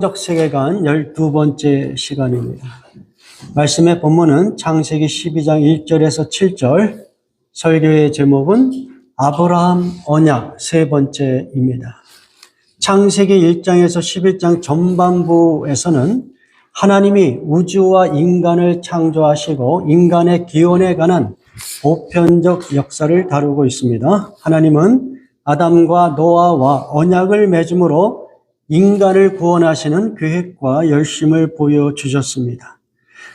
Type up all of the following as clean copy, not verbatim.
적 세계관 12번째 시간입니다. 말씀의 본문은 창세기 12장 1절에서 7절, 설교의 제목은 아브라함 언약 세 번째입니다. 창세기 1장에서 11장 전반부에서는 하나님이 우주와 인간을 창조하시고 인간의 기원에 관한 보편적 역사를 다루고 있습니다. 하나님은 아담과 노아와 언약을 맺음으로 인간을 구원하시는 계획과 열심을 보여주셨습니다.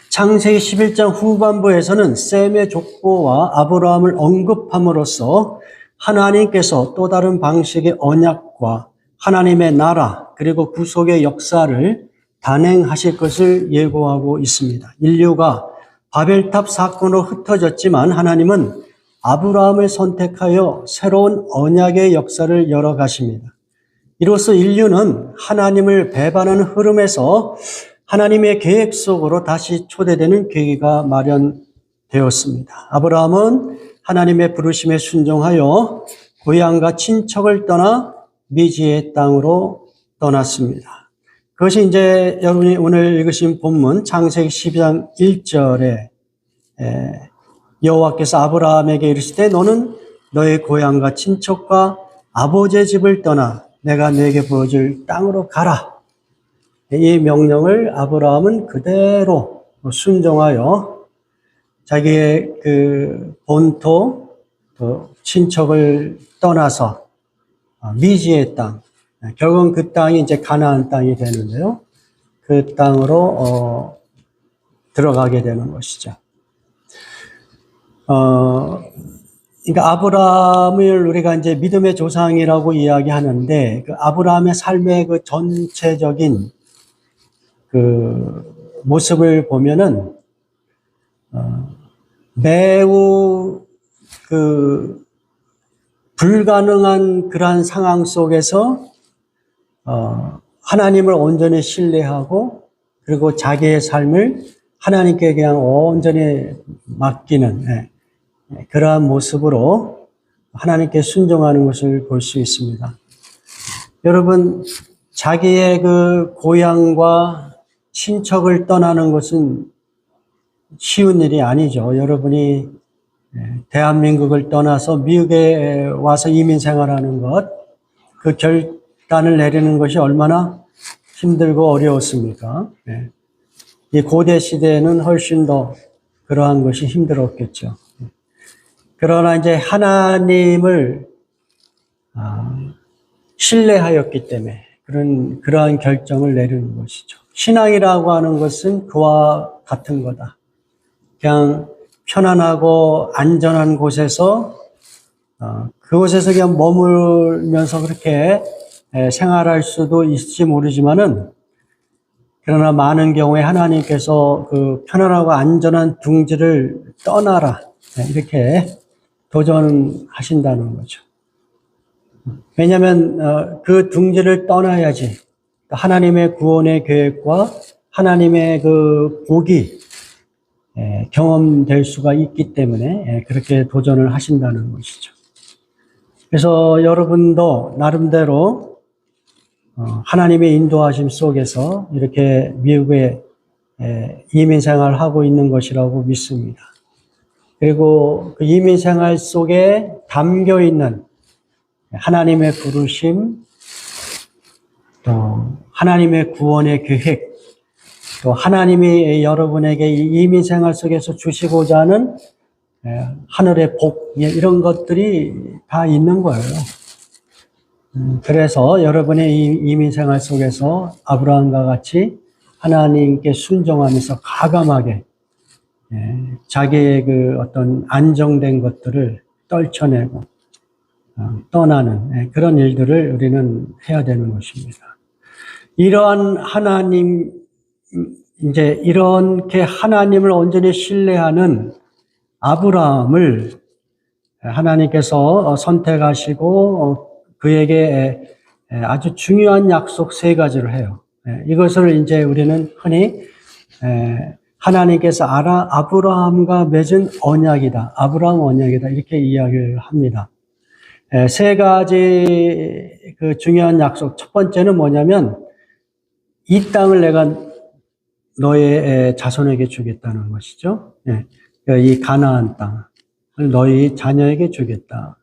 창세기 11장 후반부에서는 셈의 족보와 아브라함을 언급함으로써 하나님께서 또 다른 방식의 언약과 하나님의 나라 그리고 구속의 역사를 단행하실 것을 예고하고 있습니다. 인류가 바벨탑 사건으로 흩어졌지만 하나님은 아브라함을 선택하여 새로운 언약의 역사를 열어가십니다. 이로써 인류는 하나님을 배반하는 흐름에서 하나님의 계획 속으로 다시 초대되는 계기가 마련되었습니다. 아브라함은 하나님의 부르심에 순종하여 고향과 친척을 떠나 미지의 땅으로 떠났습니다. 그것이 이제 여러분이 오늘 읽으신 본문 창세기 12장 1절에 여호와께서 아브라함에게 이르시되 너는 너의 고향과 친척과 아버지의 집을 떠나 내가 내게 보여줄 땅으로 가라. 이 명령을 아브라함은 그대로 순종하여 자기의 그 본토, 또 친척을 떠나서 미지의 땅, 결국은 그 땅이 이제 가나안 땅이 되는데요. 그 땅으로 들어가게 되는 것이죠. 그러니까 아브라함을 우리가 이제 믿음의 조상이라고 이야기하는데 그 아브라함의 삶의 그 전체적인 그 모습을 보면은 매우 그 불가능한 그러한 상황 속에서 하나님을 온전히 신뢰하고 그리고 자기의 삶을 하나님께 그냥 온전히 맡기는 그러한 모습으로 하나님께 순종하는 것을 볼 수 있습니다. 여러분, 자기의 그 고향과 친척을 떠나는 것은 쉬운 일이 아니죠. 여러분이 대한민국을 떠나서 미국에 와서 이민 생활하는 것, 그 결단을 내리는 것이 얼마나 힘들고 어려웠습니까? 이 고대 시대에는 훨씬 더 그러한 것이 힘들었겠죠. 그러나 이제 하나님을 신뢰하였기 때문에 그러한 결정을 내리는 것이죠. 신앙이라고 하는 것은 그와 같은 거다. 그냥 편안하고 안전한 곳에서 그곳에서 그냥 머물면서 그렇게 생활할 수도 있을지 모르지만은 그러나 많은 경우에 하나님께서 그 편안하고 안전한 둥지를 떠나라 이렇게 도전하신다는 거죠. 왜냐하면 그 둥지를 떠나야지 하나님의 구원의 계획과 하나님의 그 복이 경험될 수가 있기 때문에 그렇게 도전을 하신다는 것이죠. 그래서 여러분도 나름대로 하나님의 인도하심 속에서 이렇게 미국에 이민 생활을 하고 있는 것이라고 믿습니다. 그리고 그 이민 생활 속에 담겨 있는 하나님의 부르심, 또 하나님의 구원의 계획, 또 하나님이 여러분에게 이민 생활 속에서 주시고자 하는 하늘의 복, 이런 것들이 다 있는 거예요. 그래서 여러분의 이민 생활 속에서 아브라함과 같이 하나님께 순종하면서 과감하게 자기의 그 어떤 안정된 것들을 떨쳐내고 떠나는 그런 일들을 우리는 해야 되는 것입니다. 이러한 하나님, 이제 이렇게 하나님을 온전히 신뢰하는 아브라함을 하나님께서 선택하시고 그에게 아주 중요한 약속 세 가지를 해요. 이것을 이제 우리는 흔히 하나님께서 아브라함과 맺은 언약이다. 아브라함 언약이다. 이렇게 이야기를 합니다. 세 가지 그 중요한 약속. 첫 번째는 뭐냐면 이 땅을 내가 너의 자손에게 주겠다는 것이죠. 예. 이 가나안 땅을 너희 자녀에게 주겠다.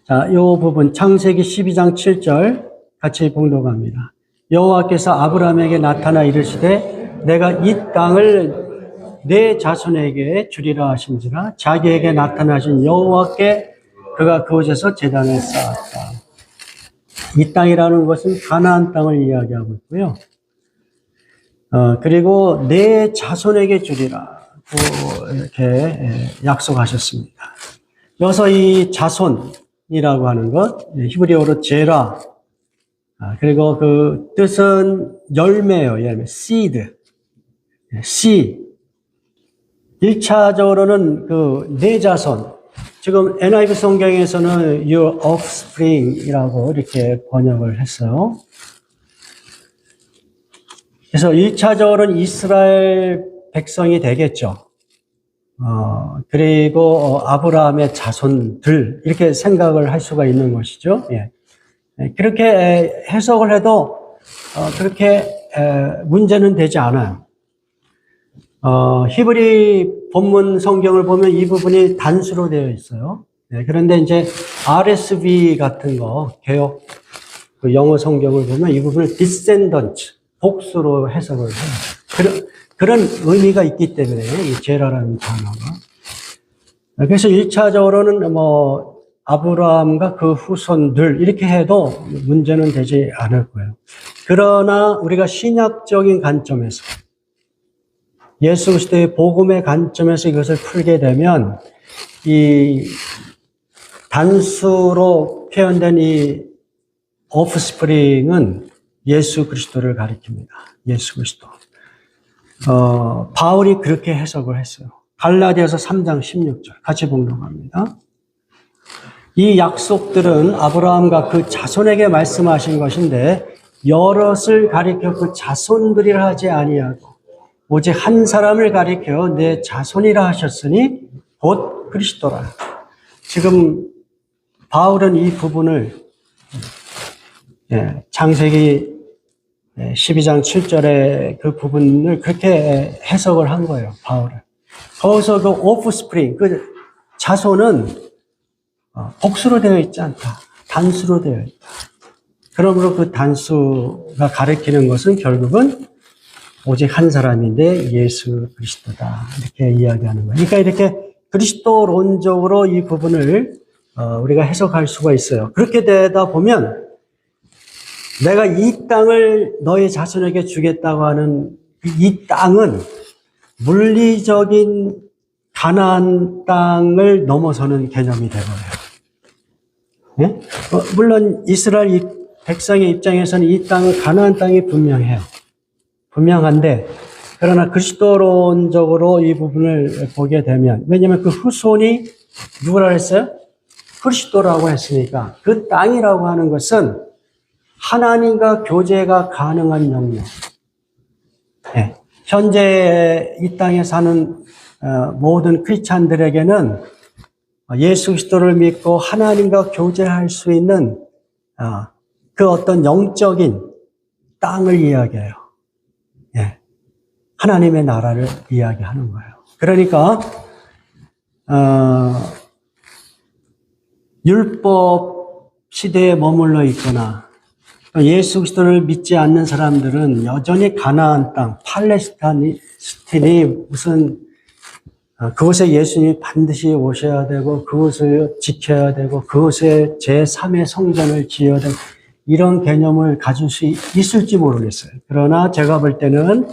자, 이 부분 창세기 12장 7절 같이 봉독합니다. 여호와께서 아브라함에게 나타나 이르시되 내가 이 땅을 내 자손에게 주리라 하신지라. 자기에게 나타나신 여호와께 그가 그곳에서 제단을 쌓았다. 이 땅이라는 것은 가나안 땅을 이야기하고 있고요. 그리고 내 자손에게 주리라 또 이렇게 약속하셨습니다. 여기서 이 자손이라고 하는 것, 히브리어로 제라, 그리고 그 뜻은 열매예요. 열매, seed, 씨. 1차적으로는 그 내 자손, 지금 NIV 성경에서는 your offspring이라고 이렇게 번역을 했어요. 그래서 1차적으로는 이스라엘 백성이 되겠죠. 그리고 아브라함의 자손들 이렇게 생각을 할 수가 있는 것이죠. 예. 그렇게 해석을 해도 그렇게 문제는 되지 않아요. 히브리 본문 성경을 보면 이 부분이 단수로 되어 있어요. 네, 그런데 이제 RSV 같은 거, 개역 그 영어 성경을 보면 이 부분을 descendant, 복수로 해석을 해요. 그런 의미가 있기 때문에 이 제라라는 단어가. 그래서 1차적으로는 뭐 아브라함과 그 후손들 이렇게 해도 문제는 되지 않을 거예요. 그러나 우리가 신약적인 관점에서 예수 그리스도의 복음의 관점에서 이것을 풀게 되면 이 단수로 표현된 이 오프스프링은 예수 그리스도를 가리킵니다. 예수 그리스도. 바울이 그렇게 해석을 했어요. 갈라디아서 3장 16절 같이 봉독합니다. 이 약속들은 아브라함과 그 자손에게 말씀하신 것인데 여럿을 가리켜 그 자손들이라 하지 아니하고 오직 한 사람을 가리켜 내 자손이라 하셨으니 곧 그리스도라. 지금 바울은 이 부분을 창세기 12장 7절의 그 부분을 그렇게 해석을 한 거예요. 바울은. 거기서 그 오프스프링, 그 자손은 복수로 되어 있지 않다. 단수로 되어 있다. 그러므로 그 단수가 가리키는 것은 결국은 오직 한 사람인데 예수 그리스도다. 이렇게 이야기하는 거예요. 그러니까 이렇게 그리스도론적으로 이 부분을 우리가 해석할 수가 있어요. 그렇게 되다 보면 내가 이 땅을 너의 자손에게 주겠다고 하는 이 땅은 물리적인 가나안 땅을 넘어서는 개념이 되어버려요. 네? 물론 이스라엘 백성의 입장에서는 이 땅은 가나안 땅이 분명해요. 분명한데 그러나 그리스도론적으로 이 부분을 보게 되면 왜냐하면 그 후손이 누구라 했어요? 그리스도라고 했으니까 그 땅이라고 하는 것은 하나님과 교제가 가능한 영역. 네. 현재 이 땅에 사는 모든 크리스찬들에게는 예수 그리스도를 믿고 하나님과 교제할 수 있는 그 어떤 영적인 땅을 이야기해요. 예. 하나님의 나라를 이야기하는 거예요. 그러니까 율법 시대에 머물러 있거나 예수 그리스도를 믿지 않는 사람들은 여전히 가나안 땅, 팔레스타인이 무슨 그곳에 예수님이 반드시 오셔야 되고 그곳을 지켜야 되고 그곳에 제3의 성전을 지어야 되고 이런 개념을 가질 수 있을지 모르겠어요. 그러나 제가 볼 때는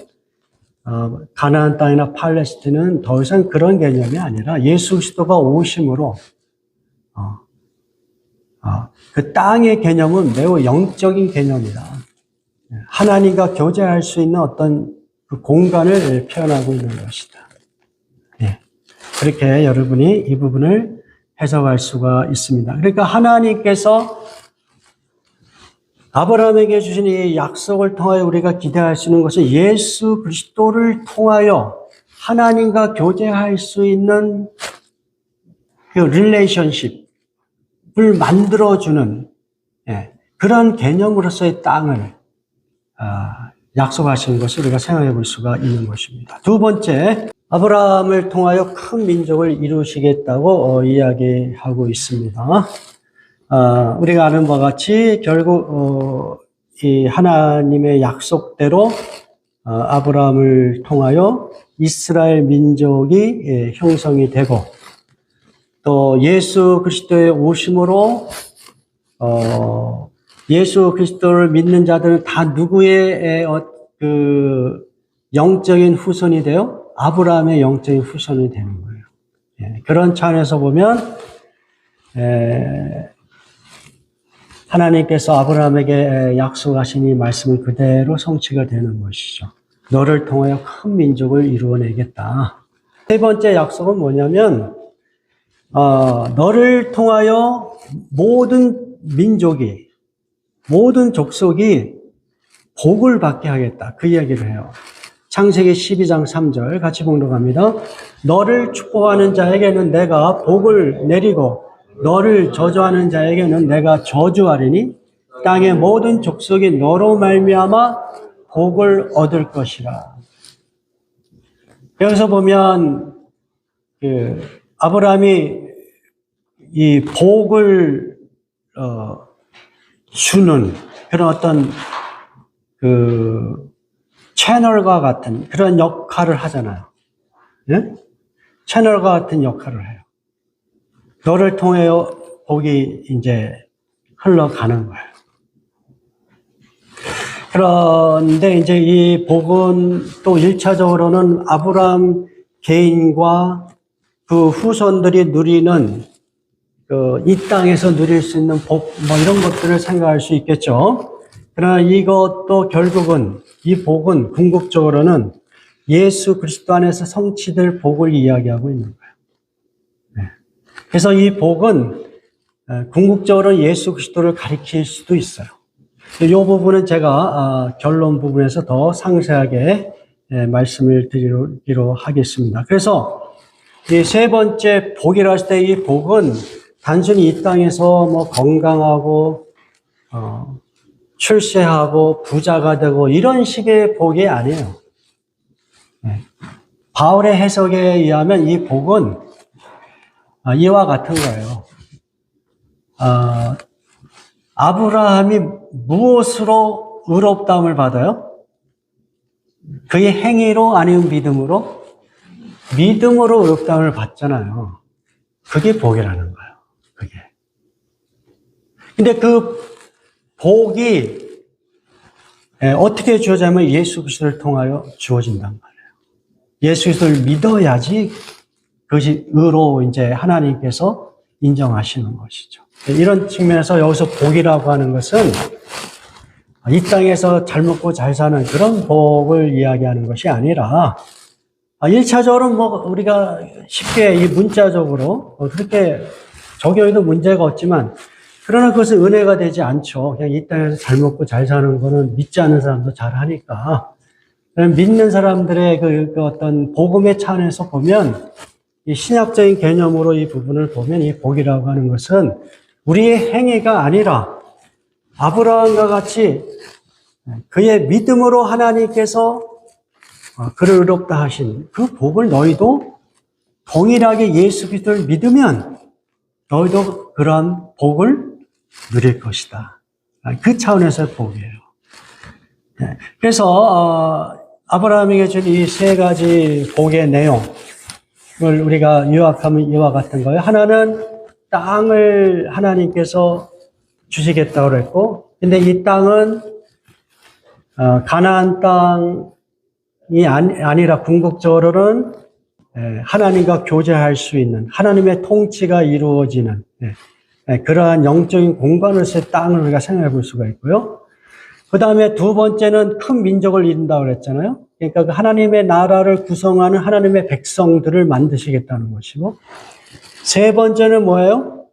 가나안 땅이나 팔레스타인은 더 이상 그런 개념이 아니라 예수 그리스도가 오심으로 그 땅의 개념은 매우 영적인 개념이다. 하나님과 교제할 수 있는 어떤 그 공간을 표현하고 있는 것이다. 네. 그렇게 여러분이 이 부분을 해석할 수가 있습니다. 그러니까 하나님께서 아브라함에게 주신 이 약속을 통하여 우리가 기대할 수 있는 것은 예수 그리스도를 통하여 하나님과 교제할 수 있는 그 릴레이션십을 만들어주는 그런 개념으로서의 땅을 약속하신 것을 우리가 생각해 볼 수가 있는 것입니다. 두 번째, 아브라함을 통하여 큰 민족을 이루시겠다고 이야기하고 있습니다. 우리가 아는 바와 같이 결국 이 하나님의 약속대로 아브라함을 통하여 이스라엘 민족이 형성이 되고 또 예수 그리스도의 오심으로 예수 그리스도를 믿는 자들은 다 누구의 그 영적인 후손이 되어 아브라함의 영적인 후손이 되는 거예요. 그런 차원에서 보면 하나님께서 아브라함에게 약속하신 이 말씀은 그대로 성취가 되는 것이죠. 너를 통하여 큰 민족을 이루어내겠다. 세 번째 약속은 뭐냐면 너를 통하여 모든 민족이 모든 족속이 복을 받게 하겠다. 그 이야기를 해요. 창세기 12장 3절 같이 봉독합니다. 너를 축복하는 자에게는 내가 복을 내리고 너를 저주하는 자에게는 내가 저주하리니 땅의 모든 족속이 너로 말미암아 복을 얻을 것이라. 여기서 보면 아브라함이 이 복을 주는 그런 어떤 그 채널과 같은 그런 역할을 하잖아요. 네? 채널과 같은 역할을 해요. 너를 통해 복이 이제 흘러가는 거예요. 그런데 이제 이 복은 또 1차적으로는 아브라함 개인과 그 후손들이 누리는 이 땅에서 누릴 수 있는 복, 뭐 이런 것들을 생각할 수 있겠죠. 그러나 이것도 결국은 이 복은 궁극적으로는 예수 그리스도 안에서 성취될 복을 이야기하고 있는 거예요. 네. 그래서 이 복은 궁극적으로 예수 그리스도를 가리킬 수도 있어요. 이 부분은 제가 결론 부분에서 더 상세하게 말씀을 드리기로 하겠습니다. 그래서 이 세 번째 복이라 했을 때 이 복은 단순히 이 땅에서 뭐 건강하고 출세하고 부자가 되고 이런 식의 복이 아니에요. 바울의 해석에 의하면 이 복은 이와 같은 거예요. 아브라함이 무엇으로 의롭다함을 받아요? 그의 행위로 아니면 믿음으로? 믿음으로 의롭다함을 받잖아요. 그게 복이라는 거예요. 그게. 근데 그 복이 어떻게 주어지냐면 예수 그리스도를 통하여 주어진단 말이에요. 예수 그리스도를 믿어야지 그것이 의로 이제 하나님께서 인정하시는 것이죠. 이런 측면에서 여기서 복이라고 하는 것은 이 땅에서 잘 먹고 잘 사는 그런 복을 이야기하는 것이 아니라 1차적으로 뭐 우리가 쉽게 이 문자적으로 그렇게 적용해도 문제가 없지만 그러나 그것은 은혜가 되지 않죠. 그냥 이 땅에서 잘 먹고 잘 사는 거는 믿지 않는 사람도 잘 하니까. 믿는 사람들의 그 어떤 복음의 차원에서 보면 이 신약적인 개념으로 이 부분을 보면 이 복이라고 하는 것은 우리의 행위가 아니라 아브라함과 같이 그의 믿음으로 하나님께서 그를 의롭다 하신 그 복을 너희도 동일하게 예수 그리스도를 믿으면 너희도 그러한 복을 누릴 것이다. 그 차원에서의 복이에요. 그래서 아브라함에게 준 이 세 가지 복의 내용을 우리가 요약하면 이와 같은 거예요. 하나는 땅을 하나님께서 주시겠다고 했고, 근데 이 땅은 가나안 땅이 아니라 궁극적으로는 하나님과 교제할 수 있는 하나님의 통치가 이루어지는 그러한 영적인 공간으로서의 땅을 우리가 생각해 볼 수가 있고요. 그 다음에 두 번째는 큰 민족을 이룬다고 그랬잖아요. 그러니까 그 하나님의 나라를 구성하는 하나님의 백성들을 만드시겠다는 것이고, 세 번째는 뭐예요?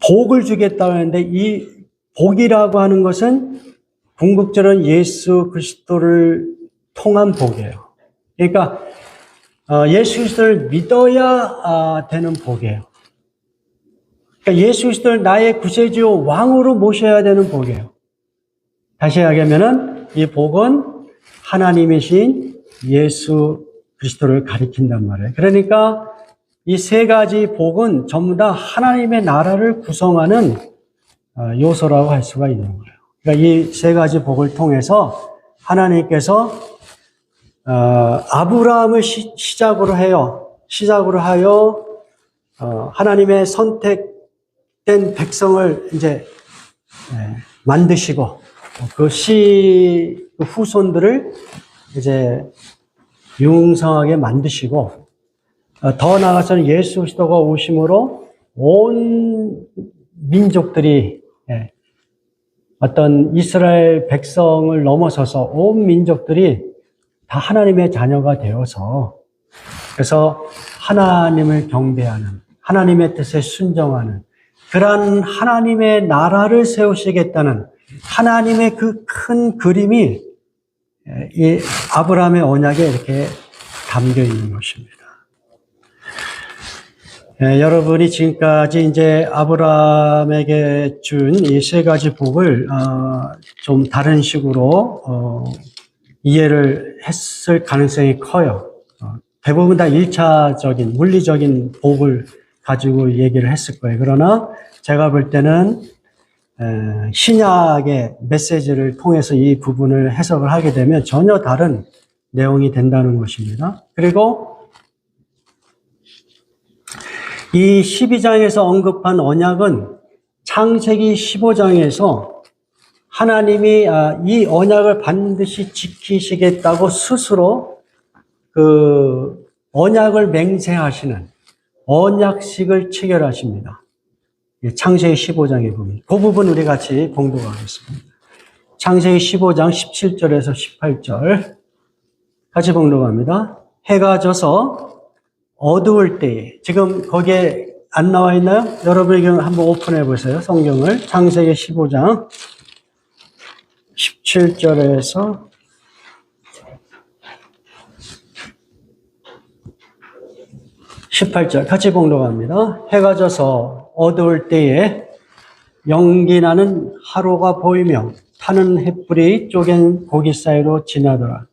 복을 주겠다고 하는데 이 복이라고 하는 것은 궁극적으로는 예수 그리스도를 통한 복이에요. 그러니까 예수 그리스도를 믿어야 되는 복이에요. 그러니까 예수 그리스도를 나의 구세주 왕으로 모셔야 되는 복이에요. 다시 이야기하면은 이 복은 하나님이신 예수 그리스도를 가리킨단 말이에요. 그러니까 이 세 가지 복은 전부 다 하나님의 나라를 구성하는 요소라고 할 수가 있는 거예요. 그러니까 이 세 가지 복을 통해서 하나님께서 아브라함을 시작으로 하여 하나님의 선택된 백성을 이제 만드시고 그 후손들을 이제 융성하게 만드시고 더 나아가서는 예수 그리스도가 오심으로 온 민족들이 어떤 이스라엘 백성을 넘어서서 온 민족들이 다 하나님의 자녀가 되어서 그래서 하나님을 경배하는 하나님의 뜻에 순종하는 그러한 하나님의 나라를 세우시겠다는 하나님의 그 큰 그림이 이 아브라함의 언약에 이렇게 담겨 있는 것입니다. 여러분이 지금까지 이제 아브라함에게 준 이 세 가지 복을 좀 다른 식으로 이해를 했을 가능성이 커요. 대부분 다 1차적인 물리적인 복을 가지고 얘기를 했을 거예요. 그러나 제가 볼 때는 신약의 메시지를 통해서 이 부분을 해석을 하게 되면 전혀 다른 내용이 된다는 것입니다. 그리고 이 12장에서 언급한 언약은 창세기 15장에서 하나님이 이 언약을 반드시 지키시겠다고 스스로 그 언약을 맹세하시는 언약식을 체결하십니다. 창세기 15장에 보면 그 부분 우리 같이 봉독하겠습니다. 창세기 15장 17절에서 18절 같이 봉독합니다. 해가 져서 어두울 때에 지금 거기에 안 나와 있나요? 여러분에게 한번 오픈해 보세요. 성경을 창세기 15장 17절에서 18절 같이 봉독합니다. 해가 져서 어두울 때에 연기 나는 하루가 보이며 타는 햇불이 쪼갠 고기 사이로 지나더라.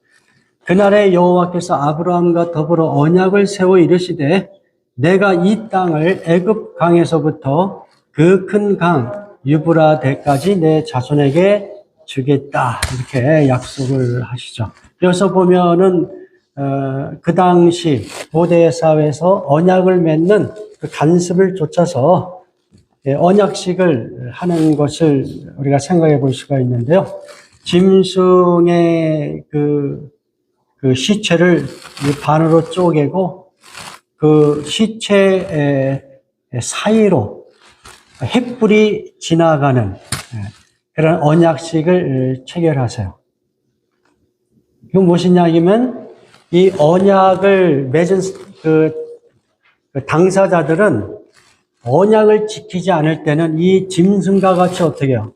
그날에 여호와께서 아브라함과 더불어 언약을 세워 이르시되 내가 이 땅을 애굽 강에서부터 그 큰 강 유브라데까지 내 자손에게 주겠다 이렇게 약속을 하시죠. 여기서 보면은 그 당시 고대 사회에서 언약을 맺는 그 간습을 쫓아서 언약식을 하는 것을 우리가 생각해 볼 수가 있는데요. 짐승의 그 시체를 반으로 쪼개고 그 시체 사이로 햇불이 지나가는 그런 언약식을 체결하세요. 이건 무엇이냐면 이 언약을 맺은 그 당사자들은 언약을 지키지 않을 때는 이 짐승과 같이 어떻게 해요?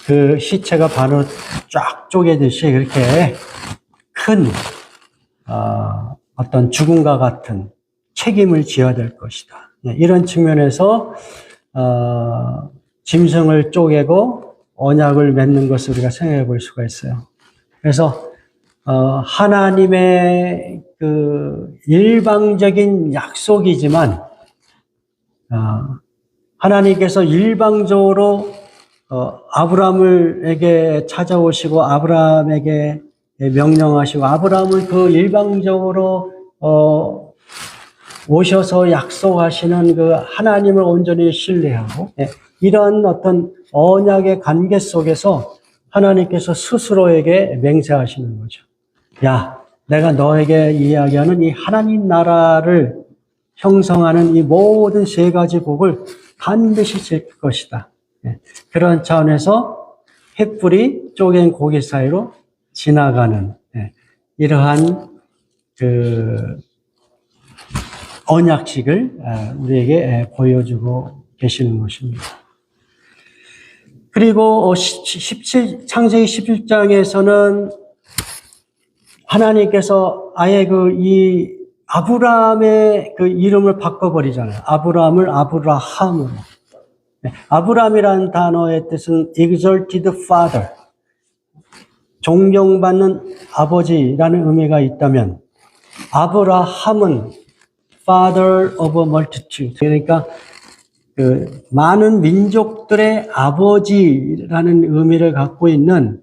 그 시체가 반으로 쫙 쪼개듯이 그렇게 큰 어떤 죽음과 같은 책임을 져야 될 것이다. 이런 측면에서 짐승을 쪼개고 언약을 맺는 것을 우리가 생각해 볼 수가 있어요. 그래서 하나님의 그 일방적인 약속이지만 하나님께서 일방적으로 아브라함에게 찾아오시고 아브라함에게 명령하시고 아브라함을 그 일방적으로 오셔서 약속하시는 그 하나님을 온전히 신뢰하고 이런 어떤 언약의 관계 속에서 하나님께서 스스로에게 맹세하시는 거죠. 야, 내가 너에게 이야기하는 이 하나님 나라를 형성하는 이 모든 세 가지 복을 반드시 지킬 것이다. 그런 차원에서 햇불이 쪼갠 고기 사이로 지나가는 이러한 그 언약식을 우리에게 보여주고 계시는 것입니다. 그리고 창세기 17장에서는 하나님께서 아예 이 아브라함의 그 이름을 바꿔버리잖아요. 아브라함을 아브라함으로. 네, 아브라함이라는 단어의 뜻은 exalted father, 존경받는 아버지라는 의미가 있다면, 아브라함은 father of a multitude, 그러니까 그 많은 민족들의 아버지라는 의미를 갖고 있는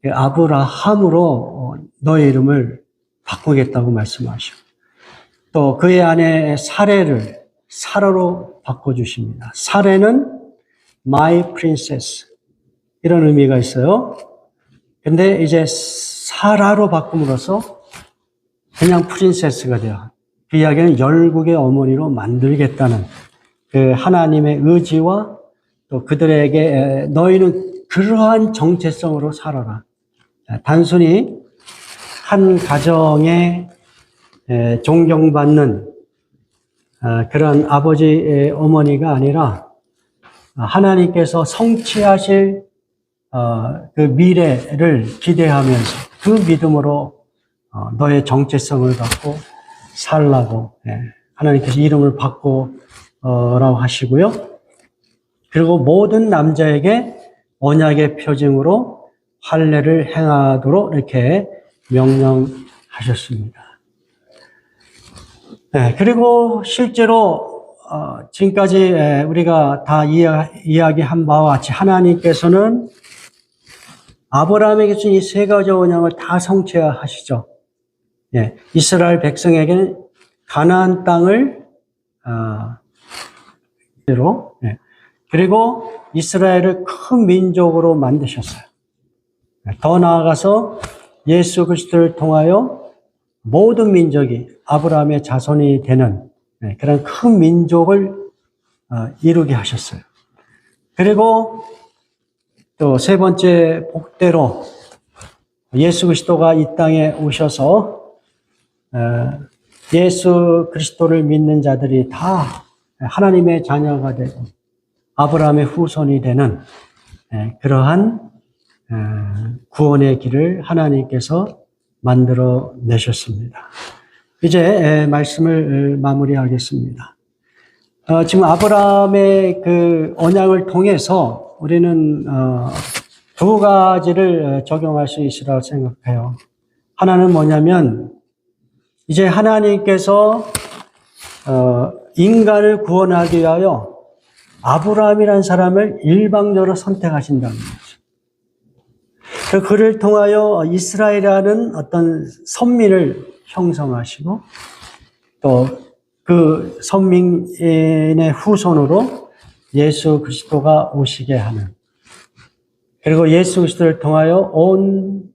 그 아브라함으로 너의 이름을 바꾸겠다고 말씀하시고, 또 그의 아내 사레를 사라로 바꿔주십니다. 사레는 my princess 이런 의미가 있어요. 근데 이제 사라로 바꿈으로써 그냥 프린세스가 돼요. 그 이야기는 열국의 어머니로 만들겠다는 그 하나님의 의지와 또 그들에게 너희는 그러한 정체성으로 살아라. 단순히 한 가정에 존경받는 그런 아버지의 어머니가 아니라 하나님께서 성취하실 그 미래를 기대하면서 그 믿음으로 너의 정체성을 갖고 살라고 하나님께서 이름을 바꾸라고 하시고요. 그리고 모든 남자에게 언약의 표징으로 할례를 행하도록 이렇게 명령하셨습니다. 네, 그리고 실제로 지금까지 우리가 다 이야기한 바와 같이 하나님께서는 아브라함에게 준 이 세 가지 언약을 다 성취하시죠. 예, 이스라엘 백성에게는 가나안 땅을 그리고 이스라엘을 큰 민족으로 만드셨어요. 더 나아가서 예수 그리스도를 통하여 모든 민족이 아브라함의 자손이 되는 그런 큰 민족을 이루게 하셨어요. 그리고 또 세 번째 복대로 예수 그리스도가 이 땅에 오셔서 예수 그리스도를 믿는 자들이 다 하나님의 자녀가 되고 아브라함의 후손이 되는 그러한 구원의 길을 하나님께서 만들어 내셨습니다. 이제 말씀을 마무리하겠습니다. 지금 아브라함의 그 언약을 통해서 우리는 두 가지를 적용할 수 있으라고 생각해요. 하나는 뭐냐면 이제 하나님께서 인간을 구원하기 위하여 아브라함이라는 사람을 일방적으로 선택하신다는 거죠. 그를 통하여 이스라엘이라는 어떤 선민을 형성하시고 또 그 선민의 후손으로 예수 그리스도가 오시게 하는, 그리고 예수 그리스도를 통하여 온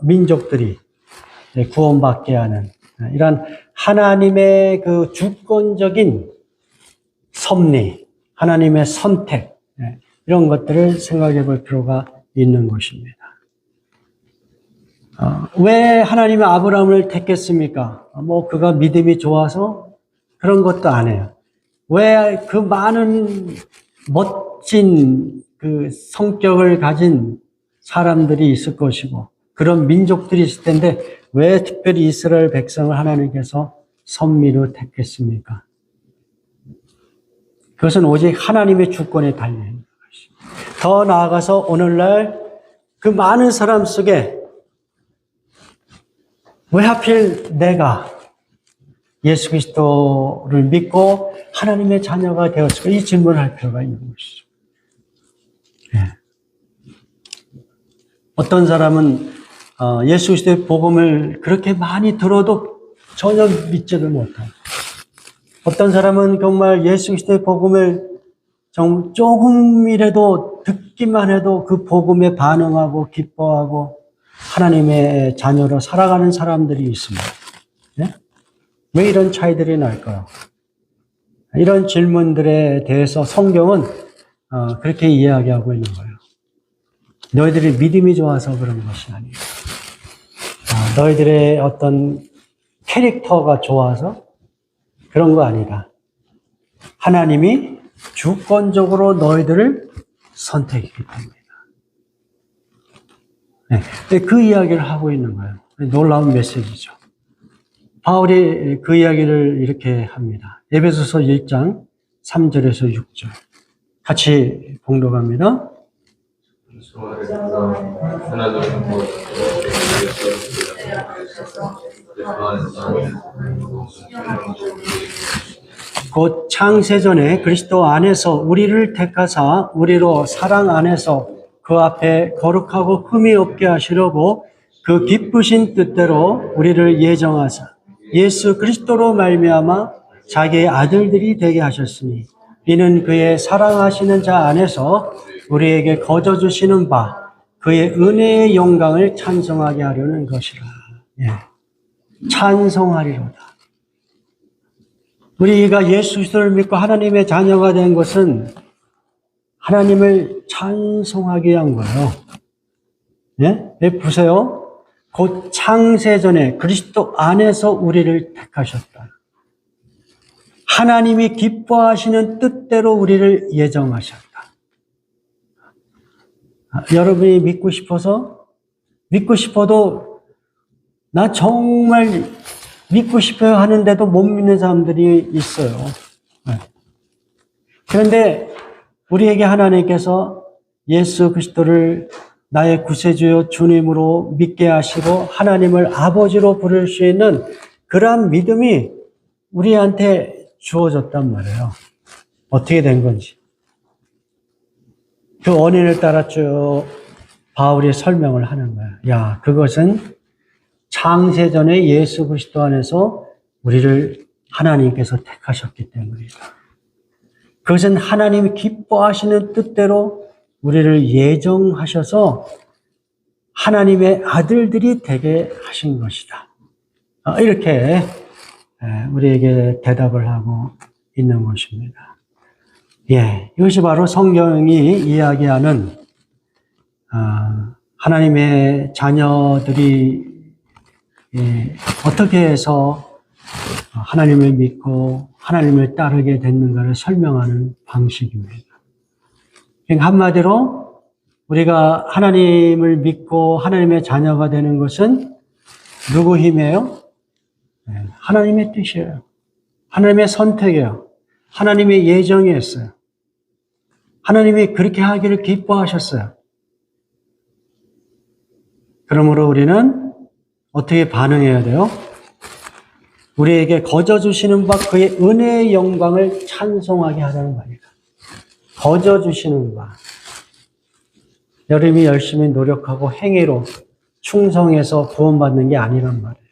민족들이 구원받게 하는 이런 하나님의 그 주권적인 섭리, 하나님의 선택, 이런 것들을 생각해 볼 필요가 있는 것입니다. 왜 하나님이 아브라함을 택했습니까? 그가 믿음이 좋아서 그런 것도 아니에요. 왜 그 많은 멋진 그 성격을 가진 사람들이 있을 것이고 그런 민족들이 있을 텐데 왜 특별히 이스라엘 백성을 하나님께서 선미로 택했습니까? 그것은 오직 하나님의 주권에 달려있는 것입니다. 더 나아가서 오늘날 그 많은 사람 속에 왜 하필 내가 예수 그리스도를 믿고 하나님의 자녀가 되었을까? 이 질문을 할 필요가 있는 것이죠. 어떤 사람은 예수 그리스도의 복음을 그렇게 많이 들어도 전혀 믿지를 못하고, 어떤 사람은 정말 예수 그리스도의 복음을 조금이라도 듣기만 해도 그 복음에 반응하고 기뻐하고 하나님의 자녀로 살아가는 사람들이 있습니다. 네? 왜 이런 차이들이 날까요? 이런 질문들에 대해서 성경은 그렇게 이야기하고 있는 거예요. 너희들이 믿음이 좋아서 그런 것이 아니에요. 너희들의 어떤 캐릭터가 좋아서 그런 거 아니다. 하나님이 주권적으로 너희들을 선택했기 때문이다. 네, 그 이야기를 하고 있는 거예요. 놀라운 메시지죠. 바울이 그 이야기를 이렇게 합니다. 에베소서 1장 3절에서 6절. 같이 봉독합니다. 곧 창세전에 그리스도 안에서 우리를 택하사 우리로 사랑 안에서 그 앞에 거룩하고 흠이 없게 하시려고 그 기쁘신 뜻대로 우리를 예정하사 예수 그리스도로 말미암아 자기의 아들들이 되게 하셨으니 이는 그의 사랑하시는 자 안에서 우리에게 거저 주시는 바 그의 은혜의 영광을 찬송하게 하려는 것이라. 예. 찬송하리로다. 우리가 예수 그리스도를 믿고 하나님의 자녀가 된 것은 하나님을 찬송하기 위한 거예요. 예? 보세요. 곧 창세전에 그리스도 안에서 우리를 택하셨다. 하나님이 기뻐하시는 뜻대로 우리를 예정하셨다. 여러분이 믿고 싶어도 나 정말 믿고 싶어요 하는데도 못 믿는 사람들이 있어요. 그런데 우리에게 하나님께서 예수 그리스도를 나의 구세주요 주님으로 믿게 하시고 하나님을 아버지로 부를 수 있는 그러한 믿음이 우리한테 주어졌단 말이에요. 어떻게 된 건지. 그 원인을 따라 쭉 바울이 설명을 하는 거예요. 야, 그것은 창세전에 예수 그리스도 안에서 우리를 하나님께서 택하셨기 때문이다. 그것은 하나님이 기뻐하시는 뜻대로 우리를 예정하셔서 하나님의 아들들이 되게 하신 것이다. 이렇게 우리에게 대답을 하고 있는 것입니다. 예, 이것이 바로 성경이 이야기하는 하나님의 자녀들이 어떻게 해서 하나님을 믿고 하나님을 따르게 됐는가를 설명하는 방식입니다. 한마디로 우리가 하나님을 믿고 하나님의 자녀가 되는 것은 누구 힘이에요? 하나님의 뜻이에요. 하나님의 선택이에요. 하나님의 예정이었어요. 하나님이 그렇게 하기를 기뻐하셨어요. 그러므로 우리는 어떻게 반응해야 돼요? 우리에게 거저 주시는 바 그의 은혜의 영광을 찬송하게 하자는 겁니다. 거저 주시는 바. 여러분이 열심히 노력하고 행위로 충성해서 구원받는 게 아니란 말이에요.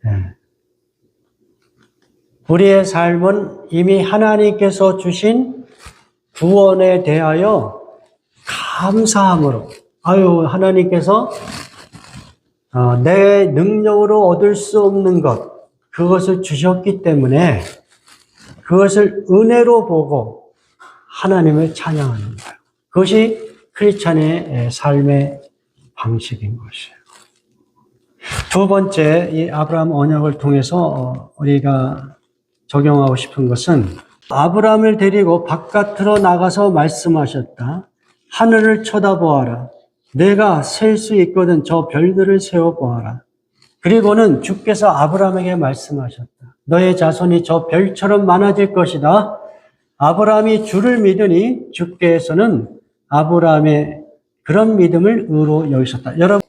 네. 우리의 삶은 이미 하나님께서 주신 구원에 대하여 감사함으로, 하나님께서 내 능력으로 얻을 수 없는 것, 그것을 주셨기 때문에 그것을 은혜로 보고 하나님을 찬양하는 거예요. 그것이 크리스찬의 삶의 방식인 것이에요. 두 번째, 이 아브라함 언약을 통해서 우리가 적용하고 싶은 것은 아브라함을 데리고 바깥으로 나가서 말씀하셨다. 하늘을 쳐다보아라. 내가 셀 수 있거든 저 별들을 세워보아라. 그리고는 주께서 아브라함에게 말씀하셨다. 너의 자손이 저 별처럼 많아질 것이다. 아브라함이 주를 믿으니 주께서는 아브라함의 그런 믿음을 의로 여기셨다. 여러분,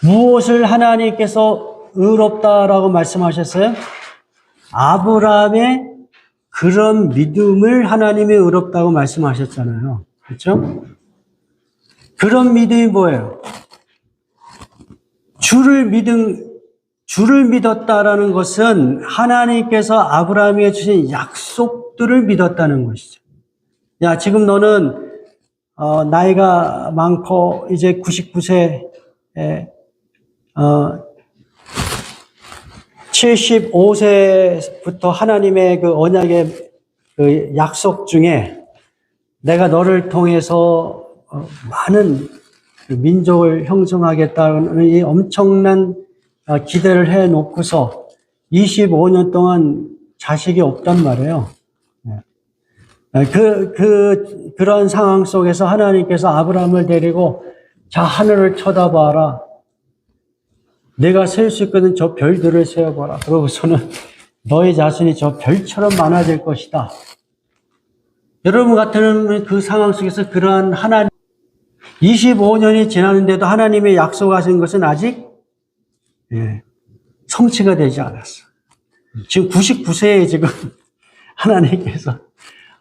무엇을 하나님께서 의롭다라고 말씀하셨어요? 아브라함의 그런 믿음을 하나님이 의롭다고 말씀하셨잖아요. 그렇죠? 그런 믿음이 뭐예요? 주를 믿었다라는 것은 하나님께서 아브라함에게 주신 약속들을 믿었다는 것이죠. 야, 지금 너는 나이가 많고 이제 99세 75세부터 하나님의 그 언약의 그 약속 중에 내가 너를 통해서 많은 민족을 형성하겠다는 이 엄청난 기대를 해놓고서 25년 동안 자식이 없단 말이에요. 그런 상황 속에서 하나님께서 아브라함을 데리고 자, 하늘을 쳐다봐라. 내가 세울 수 있거든 저 별들을 세어보라. 그러고서는 너희 자신이 저 별처럼 많아질 것이다. 여러분 같은 그 상황 속에서 그러한 하나님 25년이 지났는데도 하나님의 약속하신 것은 아직 성취가 되지 않았어. 지금 99세에 지금 하나님께서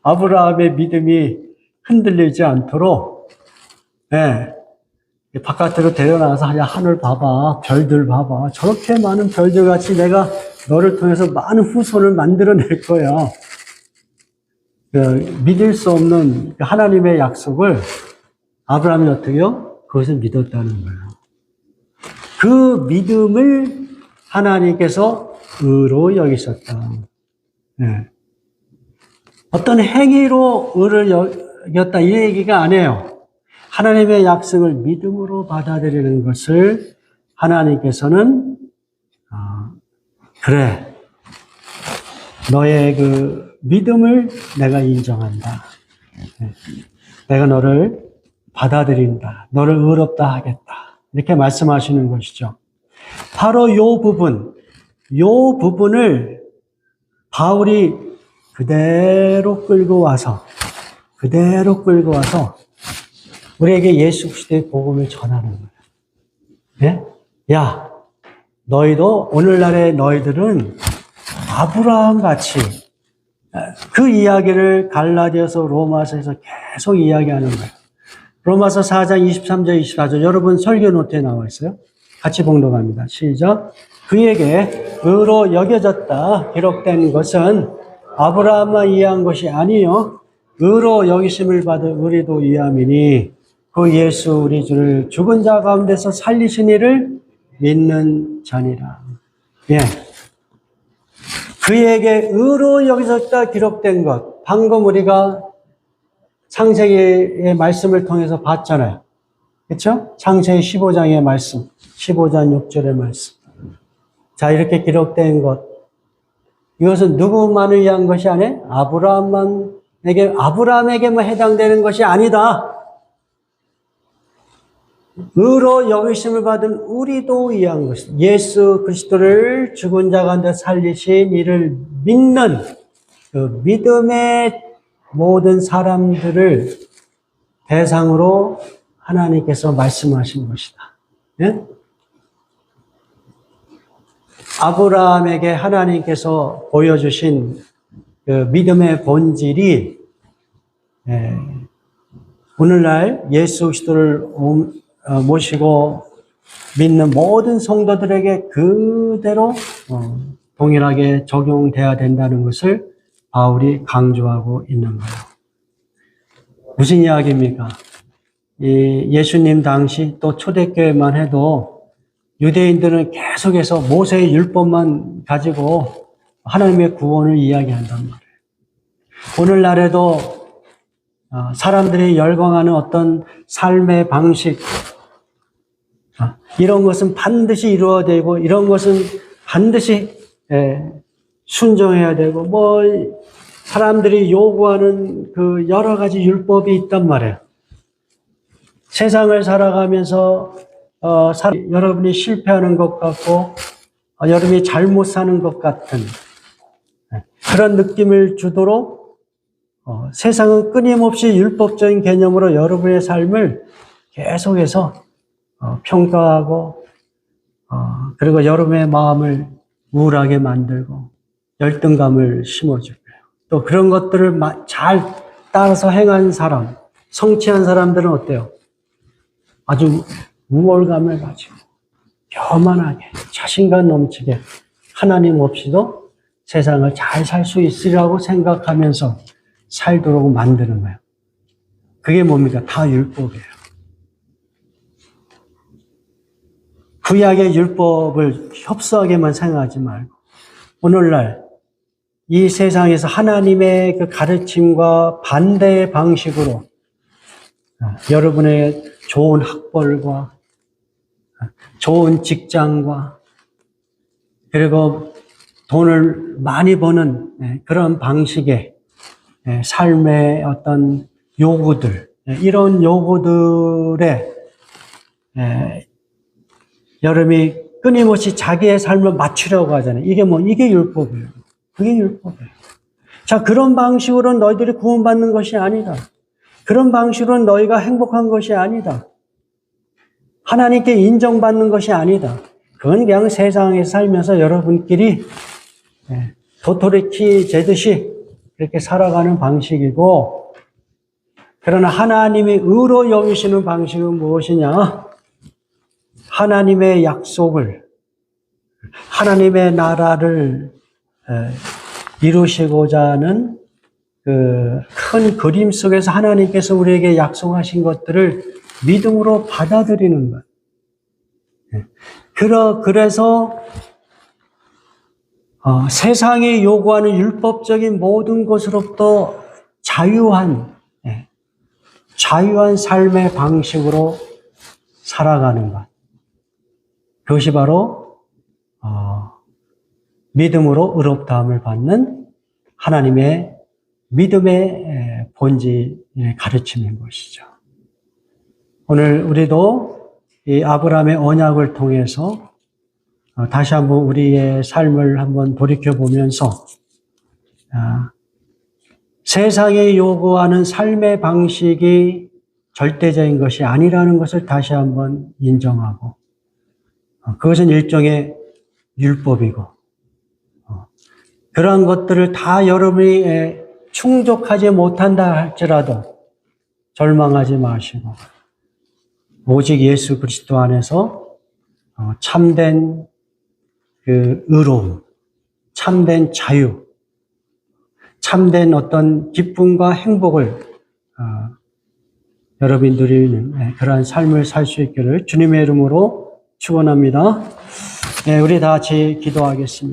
아브라함의 믿음이 흔들리지 않도록 바깥으로 데려나가서 그냥 하늘 봐봐, 별들 봐봐. 저렇게 많은 별들 같이 내가 너를 통해서 많은 후손을 만들어낼 거야. 믿을 수 없는 하나님의 약속을 아브라함이 어떻게요? 그것을 믿었다는 거예요. 그 믿음을 하나님께서 의로 여기셨다. 어떤 행위로 의를 여겼다 이 얘기가 아니에요. 하나님의 약속을 믿음으로 받아들이는 것을 하나님께서는 그래 너의 그 믿음을 내가 인정한다. 내가 너를 받아들인다. 너를 의롭다 하겠다. 이렇게 말씀하시는 것이죠. 바로 요 부분을 바울이 그대로 끌고 와서 우리에게 예수 그리스도의 복음을 전하는 거예요. 예? 야, 너희도 오늘날의 너희들은 아브라함 같이 그 이야기를 갈라디아서 로마서에서 계속 이야기하는 거예요. 로마서 4장 23절 24절 여러분 설교 노트에 나와 있어요. 같이 봉독합니다. 시작. 그에게 의로 여겨졌다 기록된 것은 아브라함만 이해한 것이 아니요 의로 여기심을 받은 우리도 이해함이니 그 예수 우리 주를 죽은 자 가운데서 살리신 이를 믿는 자니라. 예. 그에게 의로 여기졌다 기록된 것. 방금 우리가 창세기의 말씀을 통해서 봤잖아요. 그렇죠? 창세기 15장의 말씀. 15장 6절의 말씀. 자, 이렇게 기록된 것. 이것은 누구만을 위한 것이 아니에요? 아브라함에게만 해당되는 것이 아니다. 의로 여기심을 받은 우리도 위한 것이다. 예수 그리스도를 죽은 자 가운데 살리신 이를 믿는 그 믿음의 모든 사람들을 대상으로 하나님께서 말씀하신 것이다. 예? 아브라함에게 하나님께서 보여주신 그 믿음의 본질이 오늘날 예수 그리스도를 모시고 믿는 모든 성도들에게 그대로 동일하게 적용돼야 된다는 것을 바울이 강조하고 있는 거예요. 무슨 이야기입니까? 예수님 당시 또 초대교회만 해도 유대인들은 계속해서 모세의 율법만 가지고 하나님의 구원을 이야기한단 말이에요. 오늘날에도 사람들이 열광하는 어떤 삶의 방식, 이런 것은 반드시 이루어야 되고, 이런 것은 반드시 순종해야 되고, 사람들이 요구하는 그 여러 가지 율법이 있단 말이에요. 세상을 살아가면서, 여러분이 실패하는 것 같고, 여러분이 잘못 사는 것 같은 그런 느낌을 주도록, 세상은 끊임없이 율법적인 개념으로 여러분의 삶을 계속해서 평가하고, 그리고 여러분의 마음을 우울하게 만들고, 열등감을 심어주고요. 또 그런 것들을 잘 따라서 행한 사람, 성취한 사람들은 어때요? 아주 우월감을 가지고, 교만하게, 자신감 넘치게, 하나님 없이도 세상을 잘 살 수 있으리라고 생각하면서 살도록 만드는 거예요. 그게 뭡니까? 다 율법이에요. 구약의 율법을 협소하게만 생각하지 말고 오늘날 이 세상에서 하나님의 그 가르침과 반대의 방식으로 여러분의 좋은 학벌과 좋은 직장과 그리고 돈을 많이 버는 그런 방식의 삶의 어떤 요구들, 이런 요구들에 여러분이 끊임없이 자기의 삶을 맞추려고 하잖아요. 이게 율법이에요. 그게 율법이에요. 자, 그런 방식으로 너희들이 구원받는 것이 아니다. 그런 방식으로 너희가 행복한 것이 아니다. 하나님께 인정받는 것이 아니다. 그건 그냥 세상에 살면서 여러분끼리 도토리키 재듯이 그렇게 살아가는 방식이고, 그러나 하나님이 의로 여기시는 방식은 무엇이냐? 하나님의 약속을, 하나님의 나라를 이루시고자 하는 그 큰 그림 속에서 하나님께서 우리에게 약속하신 것들을 믿음으로 받아들이는 것. 그래서 세상이 요구하는 율법적인 모든 것으로부터 자유한 삶의 방식으로 살아가는 것. 그것이 바로 믿음으로 의롭다함을 받는 하나님의 믿음의 본질의 가르침인 것이죠. 오늘 우리도 이 아브라함의 언약을 통해서 다시 한번 우리의 삶을 한번 돌이켜보면서 세상이 요구하는 삶의 방식이 절대적인 것이 아니라는 것을 다시 한번 인정하고, 그것은 일종의 율법이고, 그러한 것들을 다 여러분이 충족하지 못한다 할지라도 절망하지 마시고, 오직 예수 그리스도 안에서 참된 그 의로움, 참된 자유, 참된 어떤 기쁨과 행복을 여러분이 누리는 그러한 삶을 살 수 있기를 주님의 이름으로 축원합니다. 우리 다 같이 기도하겠습니다.